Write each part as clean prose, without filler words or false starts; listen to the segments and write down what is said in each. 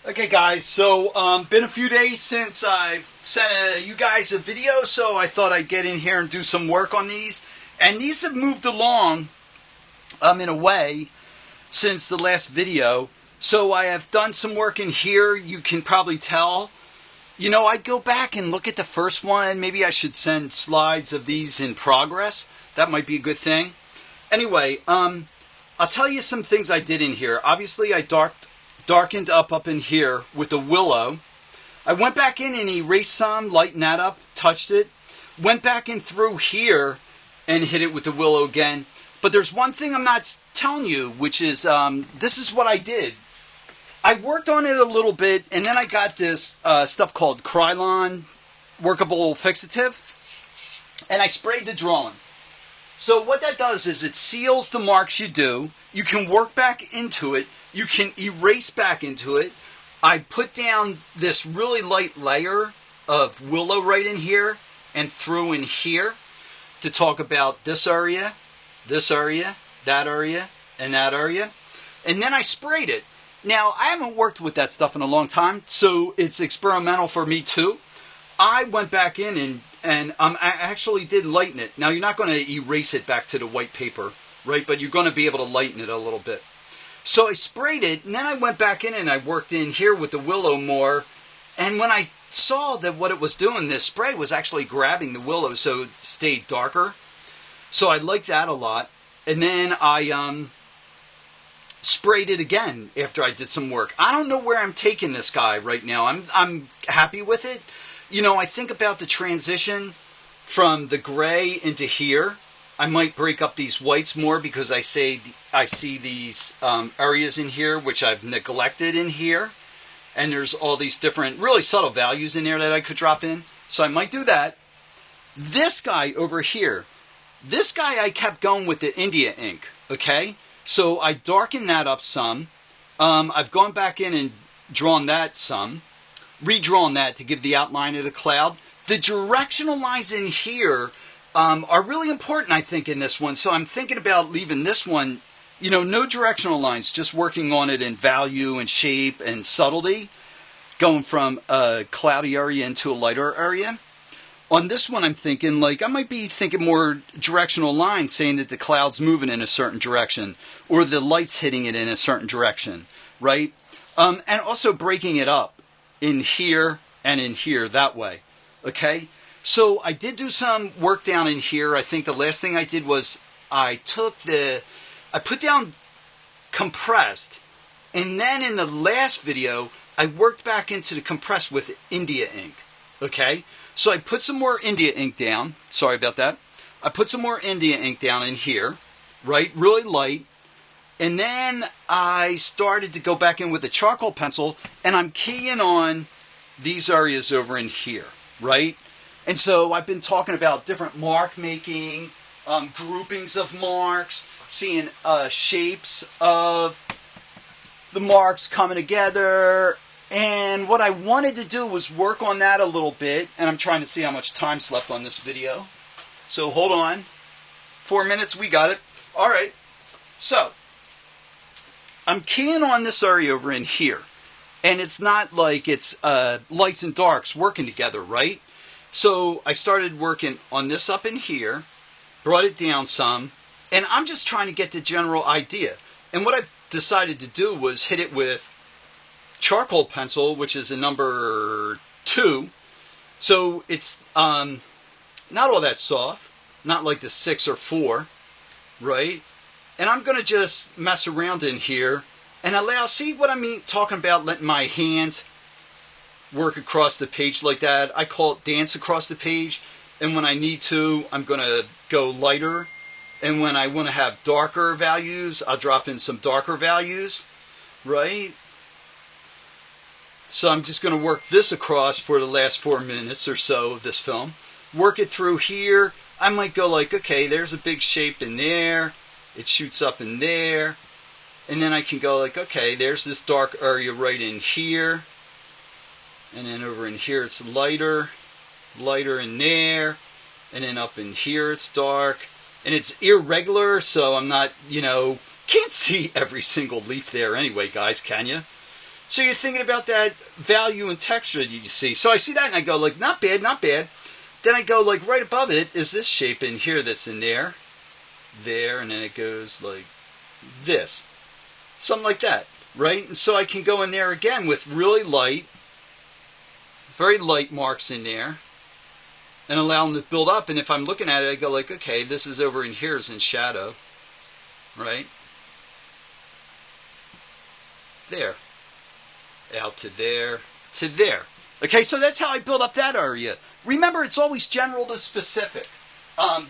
Okay guys, so been a few days since I've sent you guys a video, so I thought I'd get in here and do some work on these. And these have moved along in a way since the last video. So I have done some work in here, you can probably tell. You know, I'd go back and look at the first one. Maybe I should send slides of these in progress. That might be a good thing. Anyway, I'll tell you some things I did in here. Obviously, I darkened up in here with the willow. I went back in and erased some, lightened that up, touched it. Went back in through here and hit it with the willow again. But there's one thing I'm not telling you, which is this is what I did. I worked on it a little bit, and then I got this stuff called Krylon Workable Fixative, and I sprayed the drawing. So what that does is it seals the marks you do. You can work back into it. You can erase back into it. I put down this really light layer of willow right in here and through in here to talk about this area, that area, and that area. And then I sprayed it. Now, I haven't worked with that stuff in a long time, so it's experimental for me too. I went back in and I actually did lighten it. Now, you're not going to erase it back to the white paper, right? But you're going to be able to lighten it a little bit. So I sprayed it, and then I went back in and I worked in here with the willow more. And when I saw that what it was doing, this spray was actually grabbing the willow so it stayed darker. So I liked that a lot. And then I sprayed it again after I did some work. I don't know where I'm taking this guy right now. I'm happy with it. You know, I think about the transition from the gray into here. I might break up these whites more because I see these areas in here which I've neglected in here. And there's all these different really subtle values in there that I could drop in. So I might do that. This guy over here, this guy I kept going with the India ink, okay? So I darkened that up some. I've gone back in and drawn that some. Redrawn that to give the outline of the cloud. The directional lines in here are really important, I think, in this one. So I'm thinking about leaving this one, you know, no directional lines, just working on it in value and shape and subtlety, going from a cloudy area into a lighter area. On this one, I'm thinking, like, I might be thinking more directional lines, saying that the cloud's moving in a certain direction, or the light's hitting it in a certain direction, right? And also breaking it up in here and in here that way, okay? So I did do some work down in here. I think the last thing I did was I put down compressed, and then in the last video, I worked back into the compressed with India ink, okay? So I put some more India ink down. Sorry about that. I put some more India ink down in here, right? Really light. And then I started to go back in with the charcoal pencil, and I'm keying on these areas over in here, right? And so I've been talking about different mark making, groupings of marks, seeing shapes of the marks coming together. And what I wanted to do was work on that a little bit, and I'm trying to see how much time's left on this video. So hold on. 4 minutes, we got it. All right. So I'm keying on this area over in here. And it's not like it's lights and darks working together, right? So I started working on this up in here, brought it down some, and I'm just trying to get the general idea. And what I've decided to do was hit it with charcoal pencil, which is a number 2. So it's not all that soft, not like the 6 or 4, right? And I'm going to just mess around in here and see what I mean, talking about letting my hand work across the page like that. I call it dance across the page. And when I need to, I'm going to go lighter. And when I want to have darker values, I'll drop in some darker values, right? So I'm just going to work this across for the last 4 minutes or so of this film. Work it through here. I might go like, okay, there's a big shape in there. It shoots up in there. And then I can go like, okay, there's this dark area right in here. And then over in here it's lighter in there. And then up in here it's dark. And it's irregular, so I'm not, can't see every single leaf there anyway, guys, can you? So you're thinking about that value and texture that you see. So I see that and I go like, not bad, not bad. Then I go like right above it is this shape in here that's in there, and then it goes like this. Something like that, right? And so I can go in there again with really light, very light marks in there, and allow them to build up. And if I'm looking at it, I go like, okay, this is over in here is in shadow, right? There. Out to there, to there. Okay, so that's how I build up that area. Remember, it's always general to specific.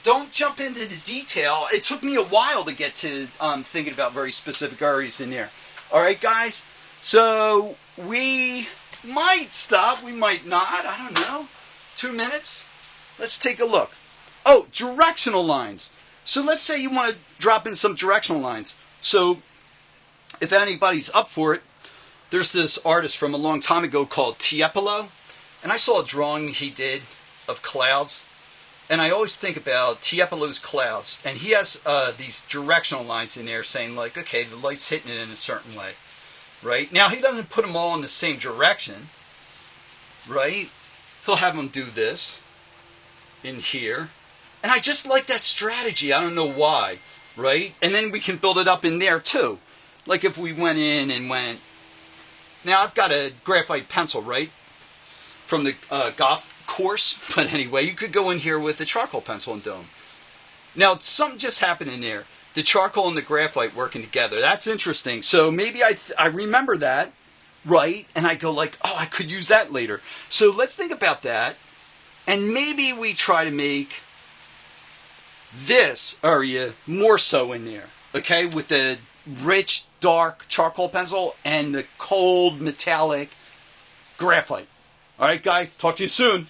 Don't jump into the detail. It took me a while to get to thinking about very specific areas in there. All right, guys? So we might stop. We might not. I don't know. 2 minutes? Let's take a look. Oh, directional lines. So let's say you want to drop in some directional lines. So if anybody's up for it, there's this artist from a long time ago called Tiepolo, and I saw a drawing he did of clouds, and I always think about Tiepolo's clouds, and he has these directional lines in there saying like, okay, the light's hitting it in a certain way, right? Now he doesn't put them all in the same direction, right? He'll have them do this in here, and I just like that strategy. I don't know why, right? And then we can build it up in there too. Like if we went in and went, now I've got a graphite pencil, right, from the golf course, but anyway, you could go in here with a charcoal pencil and do them. Now something just happened in there. The charcoal and the graphite working together. That's interesting. So maybe I remember that, right, and I go like, oh, I could use that later. So let's think about that, and maybe we try to make this area more so in there, okay, with the rich, dark charcoal pencil and the cold, metallic graphite. All right, guys, talk to you soon.